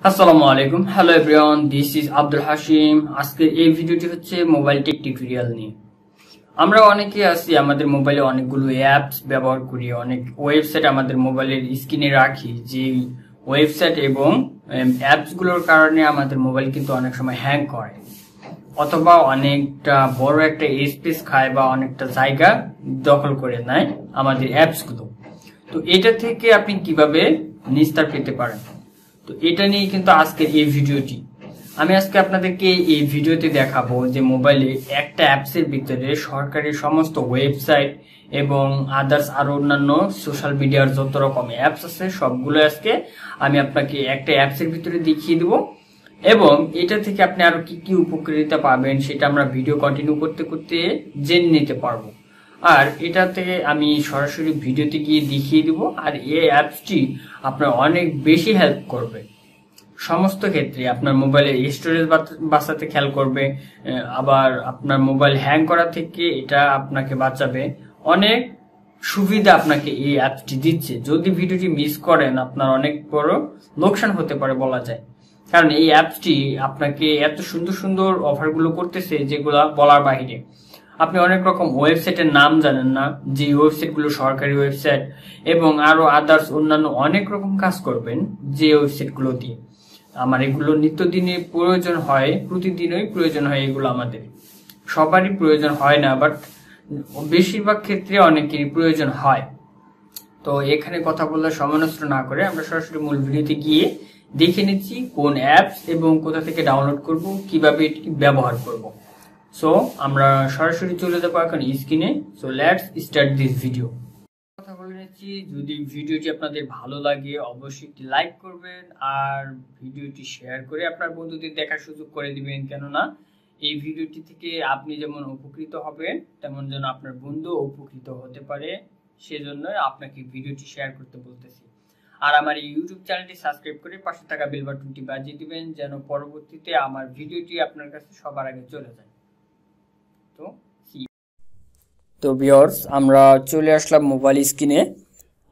আসসালামু আলাইকুম। Hello everyone, this is Abdul Hasim. আজকে এই ভিডিওটি হচ্ছে মোবাইল টেক টিউটোরিয়াল নিয়ে। আমরা অনেকে আছি আমাদের মোবাইলে অনেকগুলো অ্যাপস ব্যবহার করি, অনেক ওয়েবসাইট আমাদের মোবাইলের স্ক্রিনে রাখি। যে ওয়েবসাইট এবং অ্যাপসগুলোর কারণে আমাদের মোবাইল কিন্তু অনেক সময় হ্যাং করে, অথবা অনেকটা বড় একটা স্পেস খায় বা অনেকটা জায়গা দখল করে নেয় আমাদের অ্যাপসগুলো। তো এটা থেকে আপনি কিভাবে নিস্তার পেতে পারেন, তো এটা নিয়ে কিন্তু আজকের এই ভিডিওটি। আমি আজকে আপনাদেরকে এই ভিডিওতে দেখাবো যে মোবাইলে একটা অ্যাপসের ভিতরে সরকারি সমস্ত ওয়েবসাইট এবং আদার্স আরো অন্যান্য সোশ্যাল মিডিয়ার যত রকম অ্যাপস আছে সবগুলো আজকে আমি আপনাকে একটা অ্যাপসের ভিতরে দেখিয়ে দেবো, এবং এটা থেকে আপনি আরো কি কি উপকারিতা পাবেন সেটা আমরা ভিডিও কন্টিনিউ করতে করতে জেনে নিতে পারবো। আর এটা থেকে আমি সরাসরি ভিডিওতে গিয়ে দেখিয়ে দিব। আর এই অ্যাপসটি আপনার অনেক বেশি হেল্প করবে সমস্ত ক্ষেত্রে। আপনার মোবাইলের স্টোরেজ বাঁচাতে খেয়াল করবে, আবার আপনার মোবাইল হ্যাং করা থেকে এটা আপনাকে বাঁচাবে। অনেক সুবিধা আপনাকে এই অ্যাপসটি দিচ্ছে। যদি ভিডিওটি মিস করেন আপনার অনেক বড় লোকসান হতে পারে বলা যায়, কারণ এই অ্যাপসটি আপনাকে এত সুন্দর সুন্দর অফারগুলো করতেছে যেগুলা বলার বাহিরে। আপনি অনেক রকম ওয়েবসাইটের নাম জানেন না, যে ওয়েবসাইটগুলো সরকারি ওয়েবসাইট এবং আরো আদার্স অন্যান্য অনেক রকম কাজ করবেন যে ওয়েবসাইটগুলো দিয়ে। আমার এগুলো নিত্যদিনে প্রয়োজন হয়, প্রতিদিনই প্রয়োজন হয় এগুলো। আমাদের সবারই প্রয়োজন হয় না, বাট বেশিরভাগ ক্ষেত্রে অনেকেরই প্রয়োজন হয়। তো এখানে কথা বললে সময় নষ্ট না করে আমরা সরাসরি মূল ভিডিওতে গিয়ে দেখে নিচ্ছি কোন অ্যাপস এবং কোথা থেকে ডাউনলোড করব, কিভাবে এটি ব্যবহার করব। সো আমরা সরাসরি চলে যাবো এখন স্ক্রিনে। So let's start this video. কথা বলে নিচ্ছি, যদি ভিডিওটি আপনাদের ভালো লাগে অবশ্যই একটি লাইক করবেন আর ভিডিওটি শেয়ার করে আপনার বন্ধুদের দেখার সুযোগ করে দিবেন। কেননা এই ভিডিওটি থেকে আপনি যেমন উপকৃত হবেন তেমন যেন আপনার বন্ধু উপকৃত হতে পারে, সেজন্য আপনাকে ভিডিওটি শেয়ার করতে বলতেছি। আর আমার এই ইউটিউব চ্যানেলটি সাবস্ক্রাইব করে পাশে থাকা বেল বাটনটি বাজিয়ে দিবেন যেন পরবর্তীতে আমার ভিডিওটি আপনার কাছে সবার আগে চলে যায়। তো ভিউয়ার্স, আমরা চলে আসলাম মোবাইল স্ক্রিনে।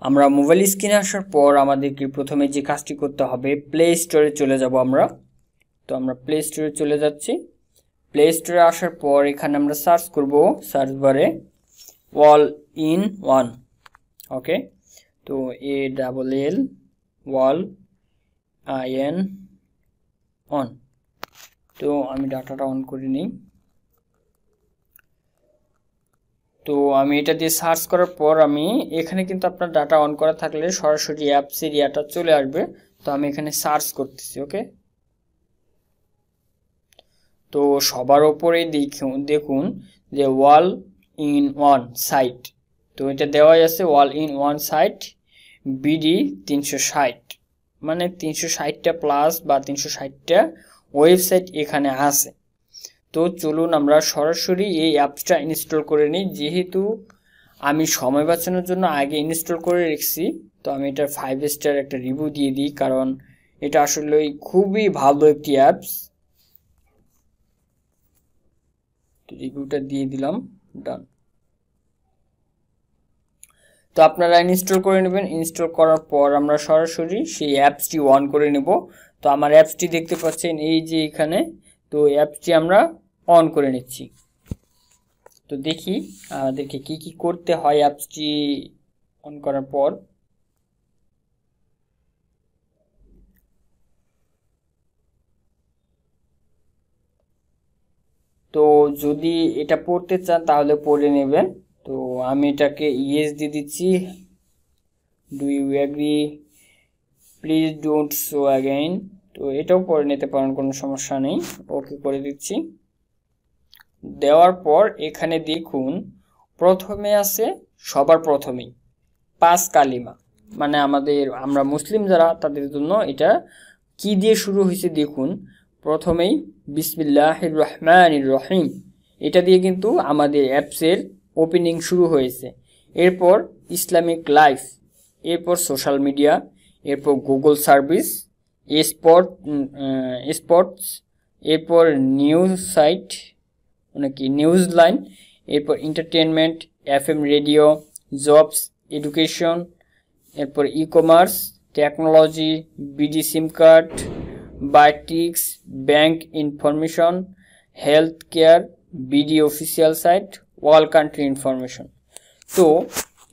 আমরা মোবাইল স্ক্রিনে আসার পর আমাদেরকে প্রথমে যে কাজটি করতে হবে, প্লে স্টোরে চলে যাব আমরা। তো আমরা প্লে স্টোরে চলে যাচ্ছি। প্লে স্টোরে আসার পর এখানে আমরা সার্চ করব, সার্চ বারে অল ইন ওয়ান। ওকে, তো ALL ওয়াল IN অন। তো আমি ডাটাটা অন করে নিই। তো আমি এটা দিয়ে সার্চ করার পর আমি এখানে কিন্তু আপনার ডাটা অন করা থাকলে সরাসরি অ্যাপস এরিয়াটা চলে আসবে। তো আমি এখানে সার্চ করতেছি। ওকে, তো সবার উপরে দেখুন যে ওয়াল ইন ওয়ান সাইট। তো এটা দেওয়াই আছে ওয়াল ইন ওয়ান সাইট BD 360, মানে 360টা প্লাস বা 360টা ওয়েবসাইট এখানে আছে। তো চলুন আমরা সরাসরি এই অ্যাপসটা ইনস্টল করে নিই। যেহেতু আমি সময় বাঁচানোর জন্য আগে ইনস্টল করে রেখেছি, তো আমি এটা 5 স্টার একটা রিভিউ দিয়ে দিই, কারণ এটা আসলে খুবই ভালো একটি অ্যাপস। রিভিউটা দিয়ে দিলাম, ডান। তো আপনারা ইনস্টল করে নেবেন। ইনস্টল করার পর আমরা সরাসরি সেই অ্যাপসটি অন করে নেব। তো আমার অ্যাপসটি দেখতে পাচ্ছেন এই যে এখানে। তো অ্যাপসটি আমরা অন করে নিচ্ছি। তো দেখি আমাদেরকে কি কি করতে হয় অ্যাপসটি অন করার পর। তো যদি এটা পড়তে চান তাহলে পড়ে নেবেন। তো আমি এটাকে ইয়েস দিয়ে দিচ্ছি। Do you agree, please don't show again. তো এটাও পড়ে নিতে পারেন, কোনো সমস্যা নেই। ওকে করে দিচ্ছি। দেওয়ার পর এখানে দেখুন প্রথমে আছে, সবার প্রথমেই 5 কালিমা, মানে আমরা মুসলিম যারা তাদের জন্য এটা কি দিয়ে শুরু হয়েছে দেখুন। প্রথমেই বিসমিল্লাহির রহমানির রহিম, এটা দিয়ে কিন্তু আমাদের অ্যাপসের ওপেনিং শুরু হয়েছে। এরপর ইসলামিক লাইফ, এরপর সোশ্যাল মিডিয়া, এরপর গুগল সার্ভিস, স্পোর্টস, এরপর নিউজ সাইট নাকি নিউজ লাইন, এরপর entertainment, FM radio, jobs, education, এরপর e commerce, technology, BD SIM card, biotics, bank information, health care, BD official site, all country information. তো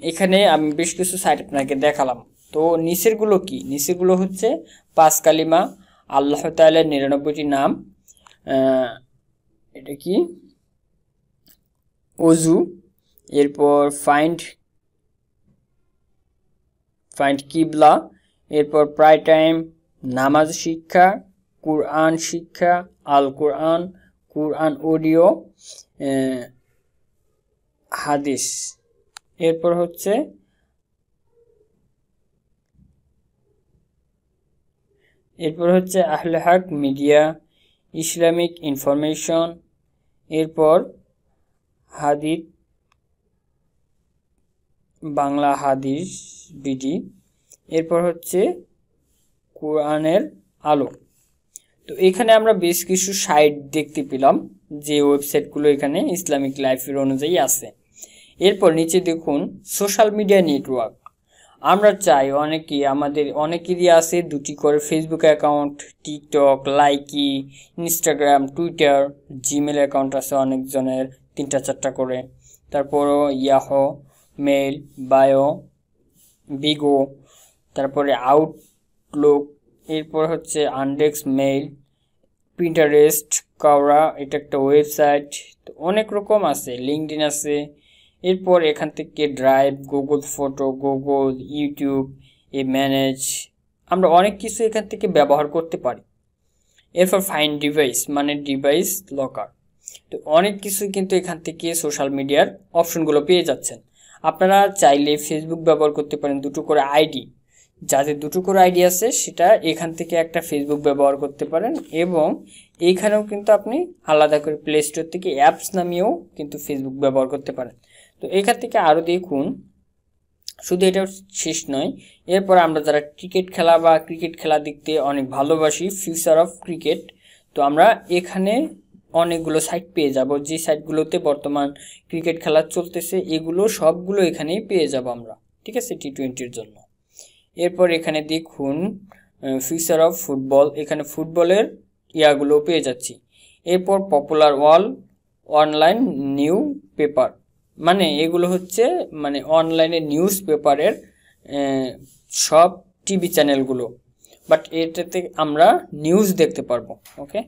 এখানে আমি বেশ কিছু সাইট আপনাকে দেখালাম। তো নিচেরগুলো কি? নিচেরগুলো হচ্ছে 5 কালিমা, আল্লাহ তাআলার 99টি নাম, এটা কি অজু, এরপর ফাইন্ড কিবলা, এরপর প্রায় টাইম, নামাজ শিক্ষা, কুরআন শিক্ষা, আল কুরআন, কুরআন অডিও, হাদিস। এরপর হচ্ছে আহলে হক মিডিয়া, ইসলামিক ইনফরমেশন, এরপর হাদিস বাংলা হাদিস বিডি, এরপর হচ্ছে কোরআনের আলো। তো এখানে আমরা বেশ কিছু সাইট দেখতে পেলাম, যে ওয়েবসাইটগুলো এখানে ইসলামিক লাইফের অনুযায়ী আছে। এরপর নিচে দেখুন সোশ্যাল মিডিয়া নেটওয়ার্ক। আমরা চাই অনেকেরই আছে 2টি করে Facebook account, TikTok, Likee, Instagram, Twitter, Gmail account আছে অনেকজনের 3টা-4টা করে, তারপরও ইয়াহো, মেল, বায়ো, বিগো, তারপরে আউটলুক, এরপর হচ্ছে আন্ডেক্স মেইল, পিন্টারেস্ট, কাওরা, এটা একটা ওয়েবসাইট। তো অনেক রকম আছে, লিঙ্কডইন আছে। এরপর এখান থেকে drive, Google photo, Google, YouTube, manage, আমরা অনেক কিছু এখান থেকে ব্যবহার করতে পারি। এরপর ফাইন্ড ডিভাইস, মানে ডিভাইস লকার। তো অনেক কিছু কিন্তু এখান থেকে সোশ্যাল মিডিয়ার অপশনগুলো পেয়ে যাচ্ছেন। আপনারা চাইলে ফেসবুক ব্যবহার করতে পারেন 2টো করে আইডি, যাদের 2টো করে আইডি আছে সেটা এখান থেকে একটা ফেসবুক ব্যবহার করতে পারেন, এবং এইখানেও কিন্তু আপনি আলাদা করে প্লে স্টোর থেকে অ্যাপস নামিয়েও কিন্তু ফেসবুক ব্যবহার করতে পারেন। তো এখান থেকে আরও দেখুন, শুধু এটা শেষ নয়। এরপর আমরা যারা ক্রিকেট খেলা দেখতে অনেক ভালোবাসি, ফিউচার অফ ক্রিকেট, তো আমরা এখানে অনেকগুলো সাইট পেয়ে যাব, যে সাইটগুলোতে বর্তমান ক্রিকেট খেলা চলতেছে এগুলো সবগুলো এখানেই পেয়ে যাব আমরা, ঠিক আছে, টি20-র জন্য। এরপর এখানে দেখুন ফিউচার অফ ফুটবল, এখানে ফুটবলের ইয়াগুলো পেয়ে যাচ্ছি। এরপর পপুলার অনলাইন নিউ পেপার, মানে এগুলো হচ্ছে মানে অনলাইনে নিউজ পেপারের সব টিভি চ্যানেলগুলো, বাট এটাতে আমরা নিউজ দেখতে পারবো। ওকে,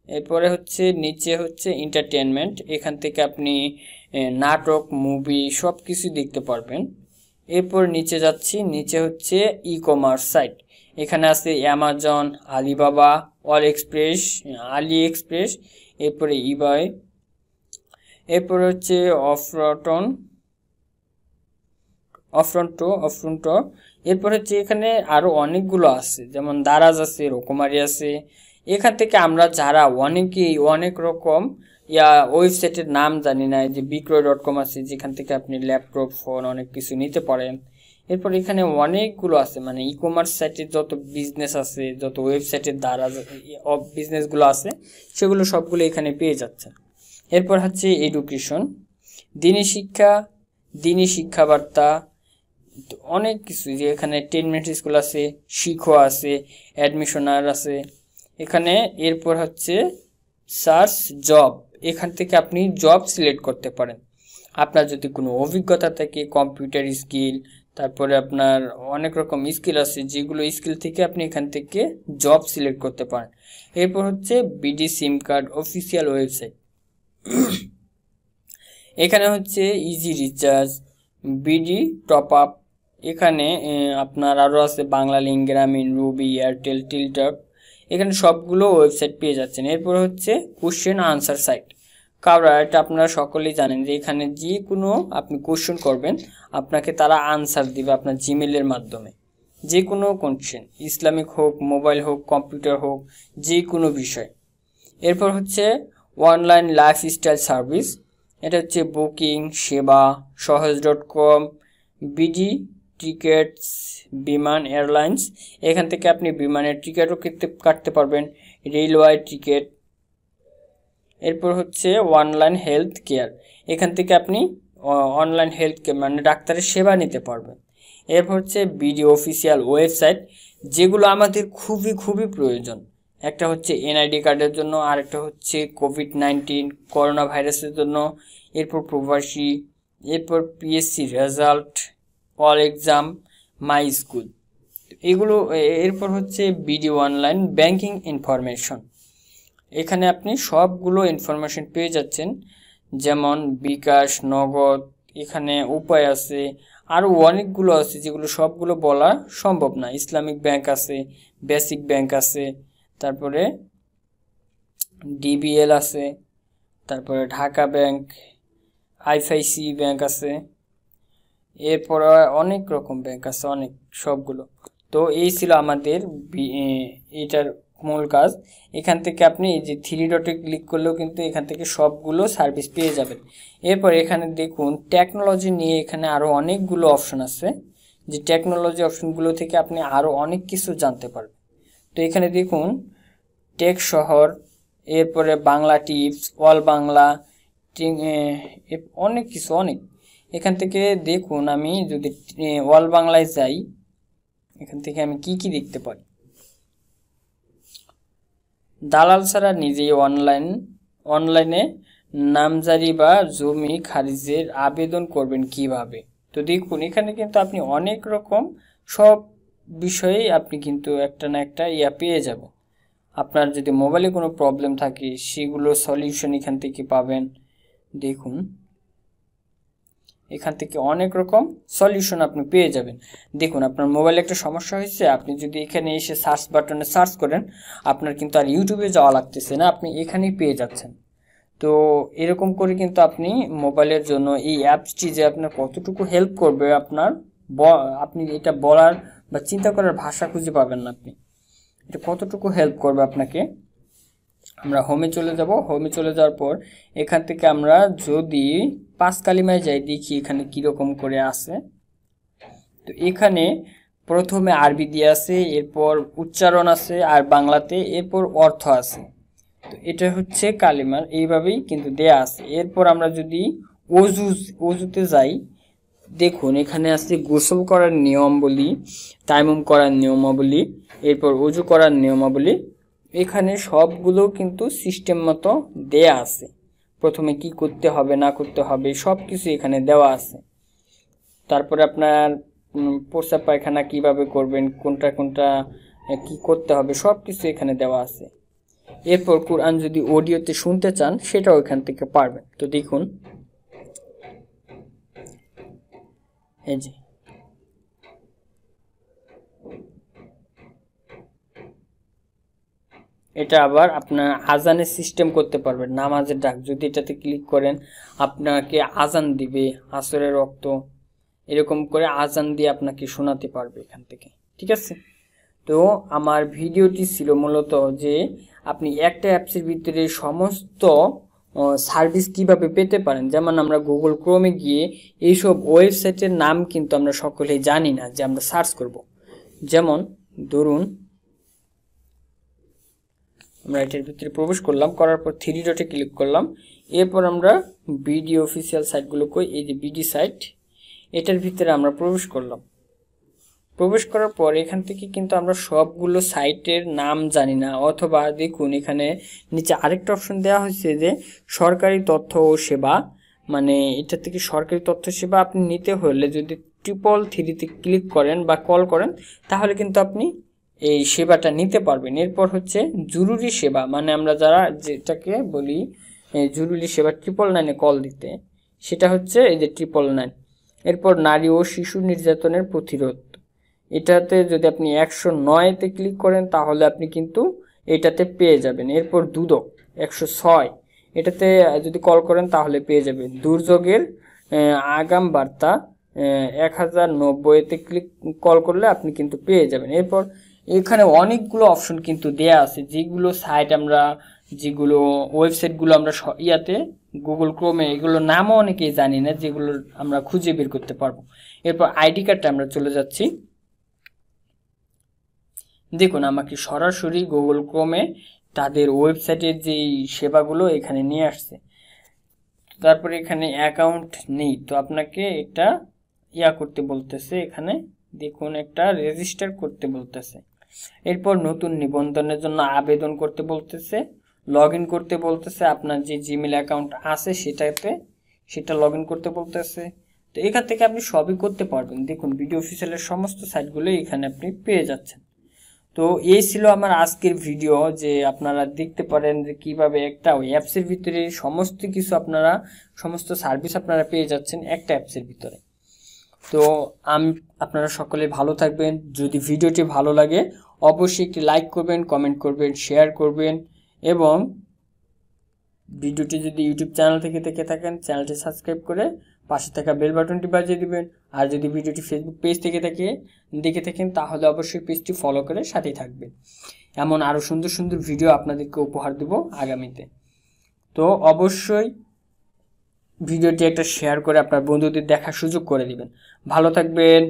এরপরে হচ্ছে নিচে হচ্ছে এন্টারটেনমেন্ট, এখান থেকে আপনি নাটক, মুভি সব কিছু দেখতে পারবেন। এরপর নিচে যাচ্ছি, নিচে হচ্ছে ই কমার্স সাইট, এখানে আছে অ্যামাজন, আলিবাবা, আলি এক্সপ্রেস, এরপরে ইবাই, এরপর হচ্ছে অফরন্টো, এরপর হচ্ছে এখানে আরো অনেকগুলো আছে, যেমন দারাজ আছে, রকমারি আছে। এখান থেকে আমরা যারা অনেকেই অনেক রকম ওয়েবসাইটের নাম জানি না, যে বিক্রয়.com আছে, যেখান থেকে আপনি ল্যাপটপ, ফোন অনেক কিছু নিতে পারেন। এরপর এখানে অনেকগুলো আছে, মানে ই কমার্স সাইটের যত বিজনেস আছে, যত ওয়েবসাইটের দ্বারা বিজনেসগুলো আছে সেগুলো সবগুলো এখানে পেয়ে যাচ্ছেন। এরপর হচ্ছে এডুকেশন, দিনী শিক্ষাবার্তা, অনেক কিছু, যে এখানে 10 মিনিট স্কুল আছে, শিখো আছে, অ্যাডমিশনার আছে এখানে। এরপর হচ্ছে সার্চ জব, এখান থেকে আপনি জব সিলেক্ট করতে পারেন। আপনার যদি কোনো অভিজ্ঞতা থাকে, কম্পিউটার স্কিল, তারপরে আপনার অনেক রকম স্কিল আছে, যেগুলো স্কিল থেকে আপনি এখান থেকে জব সিলেক্ট করতে পারেন। এরপর হচ্ছে বিডি সিম কার্ড অফিসিয়াল ওয়েবসাইট, এখানে হচ্ছে easy recharge, BD top up, এখানে আপনার আরও আছে বাংলা লিঙ্ক, গ্রামীণ, রুবি, এয়ারটেল, টিলটক, এখানে সবগুলো ওয়েবসাইট পেয়ে যাচ্ছেন। এরপর হচ্ছে কোশ্চেন আনসার সাইট, কারণ এটা আপনারা সকলেই জানেন যে এখানে যে কোনো আপনি কোশ্চেন করবেন আপনাকে তারা আনসার দিবে আপনার জিমেলের মাধ্যমে, যে কোনো কোশ্চেন, ইসলামিক হোক, মোবাইল হোক, কম্পিউটার হোক, যে কোনো বিষয়। এরপর হচ্ছে অনলাইন লাইফস্টাইল সার্ভিস, এটা হচ্ছে বুকিং সেবা, সহজ.com, বিডি টিকেটস, বিমান এয়ারলাইন্স, এখান থেকে আপনি বিমানের টিকিটও কাটতে পারবেন, রেলওয়ে টিকিট। এরপর হচ্ছে অনলাইন হেলথ কেয়ার, এখান থেকে আপনি অনলাইন হেলথ কেয়ার মানে ডাক্তারের সেবা নিতে পারবেন। এরপর হচ্ছে বিডি অফিসিয়াল ওয়েবসাইট, যেগুলো আমাদের খুবই খুবই প্রয়োজন। একটা হচ্ছে এনআইডি কার্ডের জন্য, আরেকটা হচ্ছে কোভিড-19 করোনা ভাইরাসের জন্য, এরপর প্রবাসী, এরপর PSC result, all exam, my school, এগুলো। এরপর হচ্ছে ভিডিও অনলাইন ব্যাংকিং ইনফরমেশন। এখানে আপনি সবগুলো ইনফরমেশন পেয়ে যাচ্ছেন, যেমন বিকাশ, নগদ, এখানে উপায় আছে, আরও অনেকগুলো আছে যেগুলো সবগুলো বলা সম্ভব না। ইসলামিক ব্যাংক আছে, বেসিক ব্যাংক আছে, তারপরে ডিবিএল আছে, তারপরে ঢাকা ব্যাংক, আইসিআইসি ব্যাংক আছে, এরপর অনেক রকম ব্যাংক আছে, অনেক, সবগুলো। তো এই ছিল আমাদের এটার মূল কাজ। এখান থেকে আপনি এই যে থ্রি ডটে ক্লিক করলেও কিন্তু এখান থেকে সবগুলো সার্ভিস পেয়ে যাবেন। এরপর এখানে দেখুন টেকনোলজি নিয়ে এখানে আরও অনেকগুলো অপশন আছে, যে টেকনোলজি অপশনগুলো থেকে আপনি আরও অনেক কিছু জানতে পারবেন। তো এখানে দেখুন টেক শহর, এরপরে বাংলা টিপস, অল বাংলা, অনেক কিছু, অনেক। এখান থেকে দেখুন আমি যদি অল বাংলায় যাই, এখান থেকে আমি কি কি দেখতে পারি। দালাল ছাড়া নিজেই অনলাইনে নামজারি বা জমি খারিজের আবেদন করবেন কিভাবে। তো দেখুন এখানে কিন্তু আপনি অনেক রকম সব বিষয়েই আপনি কিন্তু একটা না একটা পেয়ে যাবেন। আপনার যদি মোবাইলে কোনো প্রবলেম থাকে সেগুলো সলিউশন এখান থেকে পাবেন। দেখুন এখান থেকে অনেক রকম সলিউশন আপনি পেয়ে যাবেন। দেখুন আপনার মোবাইলে একটা সমস্যা হয়েছে, আপনি যদি এখানে এসে সার্চ বাটনে সার্চ করেন, আপনার কিন্তু আর ইউটিউবে যাওয়া লাগতেছে না, আপনি এখানেই পেয়ে যাচ্ছেন। তো এরকম করে কিন্তু আপনি মোবাইলের জন্য এই অ্যাপসটি যে আপনার কতটুকু হেল্প করবে, আপনি এটা বলার বা চিন্তা করার ভাষা খুঁজে পাবেন না। আপনি এটা কতটুকু হেল্প করবে আপনাকে। আমরা হোমে চলে যাব। হোমে চলে যাওয়ার পর এখান থেকে আমরা যদি 5 কালিমায় যাই, দেখি এখানে কীরকম করে আছে। তো এখানে প্রথমে আরবি দিয়ে আছে, এরপর উচ্চারণ আছে আর বাংলাতে, এরপর অর্থ আছে। তো এটা হচ্ছে কালিমার এইভাবেই কিন্তু দেয়া আছে। এরপর আমরা যদি অজুতে যাই, দেখুন এখানে আছে গোসল করার নিয়মাবলী, তায়াম্মুম করার নিয়মাবলী, এরপর অজু করার নিয়মাবলী। এখানে সবগুলো কিন্তু সিস্টেম মতো দেয়া আছে। প্রথমে কি করতে হবে না করতে হবে সব কিছু এখানে দেওয়া আছে। তারপরে আপনার প্রস্রাব পায়খানা কিভাবে করবেন, কোনটা কি করতে হবে সব কিছু এখানে দেওয়া আছে। এরপর কোরআন যদি অডিওতে শুনতে চান সেটাও এখান থেকে পারবেন। তো দেখুন এই যে এটা আবার আপনার আজানের সিস্টেম করতে পারবেন, নামাজের ডাক যদি এটাতে ক্লিক করেন আপনাকে আজান দিবে, আসরের রক্ত, এরকম করে আজান দিয়ে আপনাকে শোনাতে পারবে এখান থেকে। ঠিক আছে, তো আমার ভিডিওটি ছিল মূলত যে আপনি একটা অ্যাপসের ভিতরে সমস্ত সার্ভিস কিভাবে পেতে পারেন। যেমন আমরা গুগল ক্রোমে গিয়ে এইসব ওয়েবসাইটের নাম কিন্তু আমরা সকলেই জানি না, যে আমরা সার্চ করব। যেমন ধরুন আমরা এটার ভিতরে প্রবেশ করলাম, করার পর থ্রি ডটে ক্লিক করলাম, এরপর আমরা বিডি অফিসিয়াল সাইটগুলো কই, এই যে বিডি সাইট, এটার ভিতরে আমরা প্রবেশ করলাম। প্রবেশ করার পর এখান থেকে কিন্তু আমরা সবগুলো সাইটের নাম জানি না, অথবা দেখুন এখানে নিচে আরেকটা অপশন দেওয়া হয়েছে যে সরকারি তথ্য ও সেবা, মানে এটা থেকে সরকারি তথ্য সেবা আপনি নিতে হলে যদি 333-তে ক্লিক করেন বা কল করেন তাহলে কিন্তু আপনি এই সেবাটা নিতে পারবেন। এরপর হচ্ছে জরুরি সেবা, মানে আমরা যারা যেটাকে বলি জরুরি সেবা 999-এ কল দিতে, সেটা হচ্ছে এই যে 999। এরপর নারী ও শিশু নির্যাতনের প্রতিরোধ, এটাতে যদি আপনি 109-তে ক্লিক করেন তাহলে আপনি কিন্তু এটাতে পেয়ে যাবেন। এরপর দুদক 106, এটাতে যদি কল করেন তাহলে পেয়ে যাবেন। দুর্যোগের আগাম বার্তা 1090-তে কল করলে আপনি কিন্তু পেয়ে যাবেন। এরপর এখানে অনেকগুলো অপশন কিন্তু দেয়া আছে, যেগুলো সাইট আমরা, যেগুলো ওয়েবসাইটগুলো আমরা গুগল ক্রোমে এগুলো নামও অনেকেই জানি না, যেগুলো আমরা খুঁজে বের করতে পারবো। এরপর আইডি কার্ডটা আমরা চলে যাচ্ছি। দেখুন আমাকে সরাসরি গুগল ক্রোমে তাদের ওয়েবসাইটের যেই সেবাগুলো এখানে নিয়ে আসছে। তারপরে এখানে অ্যাকাউন্ট নেই, তো আপনাকে একটা করতে বলতেছে, এখানে দেখুন একটা রেজিস্টার করতে বলতেছে। এরপর নতুন নিবন্ধনের জন্য আবেদন করতে বলতেছে, লগ ইন করতে বলতেছে, আপনার যে জিমেল অ্যাকাউন্ট আছে সেটা লগ ইন করতে বলতেছে। তো এখান থেকে আপনি সবই করতে পারবেন। দেখুন ভিডিও অফিসিয়ালের সমস্ত সাইটগুলো এখানে আপনি পেয়ে যাচ্ছেন। তো এই ছিল আমার আজকের ভিডিও, যে আপনারা দেখতে পারেন যে কিভাবে একটা অ্যাপসের ভিতরে সমস্ত কিছু সমস্ত সার্ভিস আপনারা পেয়ে যাচ্ছেন একটা অ্যাপসের ভিতরে। তো আপনারা সকলে ভালো থাকবেন। যদি ভিডিওটি ভালো লাগে অবশ্যই একটি লাইক করবেন, কমেন্ট করবেন, শেয়ার করবেন, এবং ভিডিওটি যদি ইউটিউব চ্যানেল থেকে দেখে থাকেন চ্যানেলটি সাবস্ক্রাইব করে পাশে থাকা বেল বাটনটি বাজিয়ে দিবেন। আর যদি ভিডিওটি ফেসবুক পেজ থেকে দেখে থাকেন তাহলে অবশ্যই পেজটি ফলো করে সাথেই থাকবেন। এমন আরও সুন্দর সুন্দর ভিডিও আপনাদেরকে উপহার দেব আগামীতে। তো অবশ্যই ভিডিওটি একটা শেয়ার করে আপনার বন্ধুদের দেখার সুযোগ করে দিবেন। ভালো থাকবেন।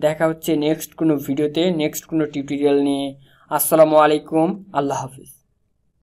দেখা হচ্ছে নেক্সট কোনো ভিডিওতে, নেক্সট কোনো টিউটোরিয়াল নিয়ে। আসসালামু আলাইকুম, আল্লাহ হাফিজ।